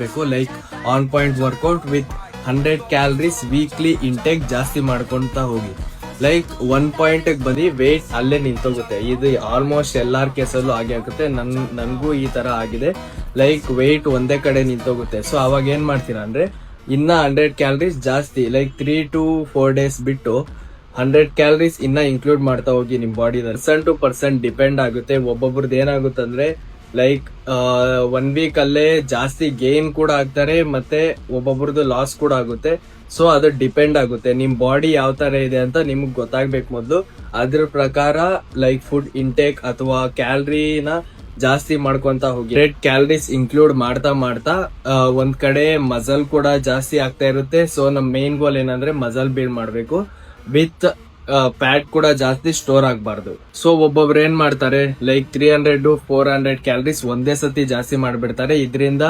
ಬೇಕು. Like on point workout with 100 calories weekly intake ಜಾಸ್ತಿ ಮಾಡ್ಕೊಂತ ಹೋಗಿ. ಲೈಕ್ 1 ಪಾಯಿಂಟ್ ಬಂದು ವೇಟ್ ಅಲ್ಲೇ ನಿಂತೋಗುತ್ತೆ. ಇದು ಆಲ್ಮೋಸ್ಟ್ ಎಲ್ಲಾರ್ ಕೇಸಲ್ಲೂ ಆಗೇ ಆಗುತ್ತೆ. ನನ್ಗೂ ಈ ತರ ಆಗಿದೆ. ಲೈಕ್ ವೇಟ್ ಒಂದೇ ಕಡೆ ನಿಂತೋಗುತ್ತೆ. ಸೊ ಅವಾಗ ಏನ್ ಮಾಡ್ತೀರಾ ಅಂದ್ರೆ ಇನ್ನ 100 ಕ್ಯಾಲರೀಸ್ ಜಾಸ್ತಿ, ಲೈಕ್ 3 to 4 days ಬಿಟ್ಟು 100 ಕ್ಯಾಲರೀಸ್ ಇನ್ನ ಇನ್ಕ್ಲೂಡ್ ಮಾಡ್ತಾ ಹೋಗಿ ನಿಮ್ body. Person to person depend ಆಗುತ್ತೆ. ಒಬ್ಬೊಬ್ರದ್ದು ಏನಾಗುತ್ತೆ ಅಂದ್ರೆ ಲೈಕ್ 1 week ಅಲ್ಲೇ ಜಾಸ್ತಿ ಗೇನ್ ಕೂಡ ಆಗ್ತಾರೆ, ಮತ್ತೆ ಒಬ್ಬೊಬ್ರದ್ದು ಲಾಸ್ ಕೂಡ ಆಗುತ್ತೆ. ಸೊ ಅದು ಡಿಪೆಂಡ್ ಆಗುತ್ತೆ. ನಿಮ್ ಬಾಡಿ ಯಾವ ತರ ಇದೆ ಅಂತ ನಿಮ್ಗೆ ಗೊತ್ತಾಗ್ಬೇಕು ಮೊದಲು. ಅದ್ರ ಪ್ರಕಾರ ಲೈಕ್ ಫುಡ್ ಇಂಟೇಕ್ ಅಥವಾ ಕ್ಯಾಲರಿನ ಜಾಸ್ತಿ ಮಾಡ್ಕೊಂತ ಹೋಗಿ. 100 ಕ್ಯಾಲರೀಸ್ ಇನ್ಕ್ಲೂಡ್ ಮಾಡ್ತಾ ಮಾಡ್ತಾ ಒಂದ್ ಕಡೆ ಮಸಲ್ ಕೂಡ ಜಾಸ್ತಿ ಆಗ್ತಾ ಇರುತ್ತೆ. ಸೊ ನಮ್ ಮೇನ್ ಗೋಲ್ ಏನಂದ್ರೆ ಮಸಲ್ ಬಿಲ್ಡ್ ಮಾಡ್ಬೇಕು ವಿತ್ ಫ್ಯಾಟ್ ಕೂಡ ಜಾಸ್ತಿ ಸ್ಟೋರ್ ಆಗಬಾರ್ದು. ಸೊ ಒಬ್ಬೊಬ್ರು ಏನ್ ಮಾಡ್ತಾರೆ ಲೈಕ್ 300 to 400 ಕ್ಯಾಲರೀಸ್ ಒಂದೇ ಸತಿ ಜಾಸ್ತಿ ಮಾಡ್ಬಿಡ್ತಾರೆ. ಇದರಿಂದ